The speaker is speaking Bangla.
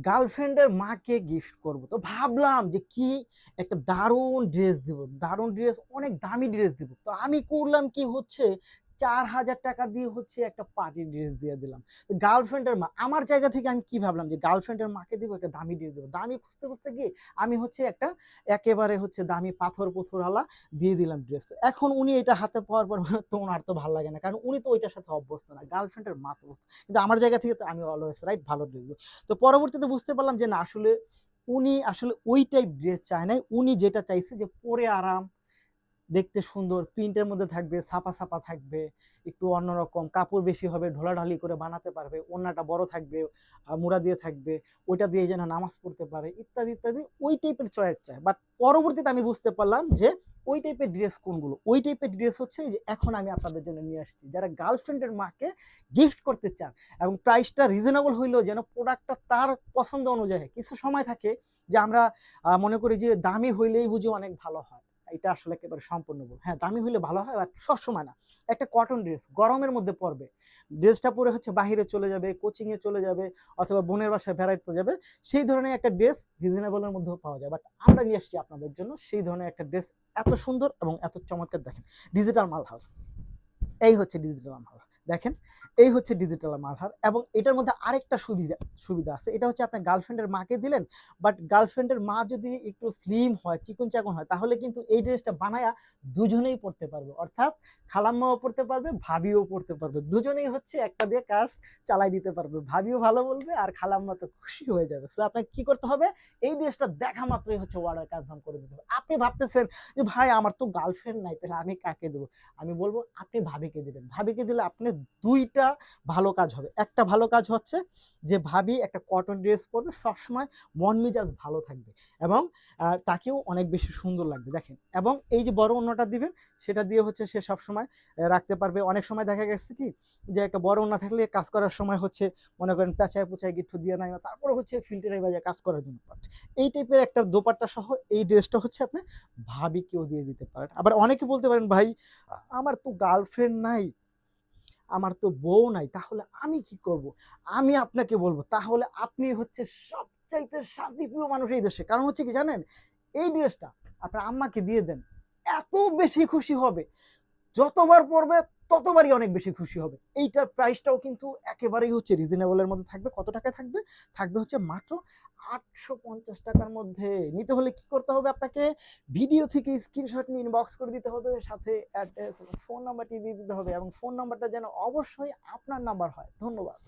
গার্লফ্রেন্ডের মাকে গিফট করব, তো ভাবলাম যে কি একটা দারুণ ড্রেস দিব, দারুণ ড্রেস, অনেক দামি ড্রেস দিব। তো আমি করলাম কি হচ্ছে 4,000 টাকা দিয়ে হচ্ছে একটা পার্টি ড্রেস দিয়ে দিলাম। তো গার্লফ্রেন্ডের মা, আমার জায়গা থেকে আমি কি ভাবলাম যে গার্লফ্রেন্ডের মাকে দিব একটা দামি ড্রেস দেবো, দামি খুঁজতে খুঁজতে গিয়ে আমি হচ্ছে একটা একেবারে হচ্ছে দামি পাথর পুথরওয়ালা দিয়ে দিলাম ড্রেস। এখন উনি এটা হাতে পাওয়ার পর তো ওনার তো ভালো লাগে না, কারণ উনি তো ওইটার সাথে অভ্যস্ত না, গার্লফ্রেন্ডের মা তো অভ্যস্ত। কিন্তু আমার জায়গা থেকে তো আমি অলওয়েজ রাইট ভালো ড্রেস। তো পরবর্তীতে বুঝতে পারলাম যে না, আসলে উনি আসলে ওই টাইপ ড্রেস চায় নাই, উনি যেটা চাইছে যে পরে আরাম, দেখতে সুন্দর, প্রিন্টের মধ্যে থাকবে, ছাপা ছাপা থাকবে, একটু অন্যরকম, কাপড় বেশি হবে, ঢোলাঢালি করে বানাতে পারবে, ওড়নাটা বড় থাকবে, মুড়া দিয়ে থাকবে, ওইটা দিয়ে যেন নামাজ পড়তে পারে, ইত্যাদি ইত্যাদি, ওই টাইপের চয়েস চায়। বাট পরবর্তীতে আমি বুঝতে পারলাম যে ওই টাইপের ড্রেস কোনগুলো, ওই টাইপের ড্রেস হচ্ছে যে এখন আমি আপনাদের জন্য নিয়ে আসছি, যারা গার্লফ্রেন্ডের মাকে গিফট করতে চান এবং প্রাইসটা রিজনেবল হইলেও যেন প্রোডাক্টটা তার পছন্দ অনুযায়ী। কিছু সময় থাকে যে আমরা মনে করি যে দামি হইলেই বুঝি অনেক ভালো হয়, এটা আসলে একেবারে সম্পূর্ণ ভুল। হ্যাঁ, দামি হইলে ভালো হয়, বাট সবসময় না। একটা কটন ড্রেস গরমের মধ্যে পরবে, ড্রেসটা পরে হচ্ছে বাহিরে চলে যাবে, কোচিংয়ে চলে যাবে, অথবা বোনের বাসায় বেড়াইতে যাবে, সেই ধরনের একটা ড্রেস রিজনেবলের মধ্যেও পাওয়া যায়। বাট আমরা নিয়ে আসছি আপনাদের জন্য সেই ধরনের একটা ড্রেস, এত সুন্দর এবং এত চমৎকার। দেখেন ডিজিটাল মালহার, এই হচ্ছে ডিজিটাল মালহার। দেখেন, এই হচ্ছে ডিজিটাল মালহার। এবং এটার মধ্যে আরেকটা সুবিধা সুবিধা আছে, এটা হচ্ছে আপনার গার্লফ্রেন্ডের মাকে দিলেন, বাট গার্লফ্রেন্ডের মা যদি একটু স্লিম হয়, চিকন চাকন হয়, তাহলে কিন্তু এই ড্রেসটা বানায়া দুজনেই পড়তে পারবে, অর্থাৎ খালাম্মাও পড়তে পারবে, ভাবিও পড়তে পারবে, দুজনেই হচ্ছে একটা দিয়ে কাজ চালাই দিতে পারবে, ভাবিও ভালো বলবে আর খালাম্মা তো খুশি হয়ে যাবে। তো আপনাকে কি করতে হবে, এই ড্রেসটা দেখা মাত্রই হচ্ছে অর্ডার কনফার্ম করে দিতে হবে। আপনি ভাবতেছেন যে ভাই আমার তো গার্লফ্রেন্ড নাই, তাহলে আমি কাকে দেবো? আমি বলবো আপনি ভাবিকে দিবেন। ভাবিকে দিলে আপনি ২ টা ভালো কাজ হবে। একটা ভালো কাজ হচ্ছে যে ভাবি একটা কটন ড্রেস পরবে, সবসময় মন মেজাজ ভালো থাকবে এবং তাকেও অনেক বেশি সুন্দর লাগবে। দেখেন, এবং এই যে বড় ওড়নাটা দিবেন, সেটা দিয়ে হচ্ছে সে সবসময় রাখতে পারবে। অনেক সময় দেখা গেছে কি যে একটা বড় ওড়না থাকলে কাজ করার সময় হচ্ছে মনে করেন পেঁচায় পুচায় গিট্টু দিয়ে নাই, তারপরে হচ্ছে ফিল্টারে বাজে কাজ করার জন্য। এই টাইপের একটা দোপাট্টা সহ এই ড্রেসটা হচ্ছে আপনি ভাবিকেও দিয়ে দিতে পারেন। আবার অনেকে বলতে পারেন ভাই আমার তো গার্লফ্রেন্ড নাই, আমার তো বউ নাই, তাহলে আমি কি করব? আমি আপনাকে বলবো তাহলে আপনি হচ্ছে সবচাইতে শান্তিপ্রিয় মানুষ এই দেশে। কারণ হচ্ছে কি জানেন, এই ড্রেসটা আপনার আম্মাকে দিয়ে দেন, এত বেশি খুশি হবে, যতবার পড়বে ততবারই অনেক বেশি খুশি হবে। এইটার প্রাইসটাও কিন্তু একেবারেই হচ্ছে রিজনেবলের মধ্যে থাকবে। কত টাকায় থাকবে? থাকবে হচ্ছে মাত্র ৮৫০ টাকার মধ্যে। নিতে হলে কি করতে হবে আপনাকে? ভিডিও থেকে স্ক্রিনশট নিয়ে ইনবক্স করে দিতে হবে, সাথে অ্যাড্রেস, ফোন নাম্বারটি দিয়ে দিতে হবে এবং ফোন নাম্বারটা যেন অবশ্যই আপনার নাম্বার হয়। ধন্যবাদ।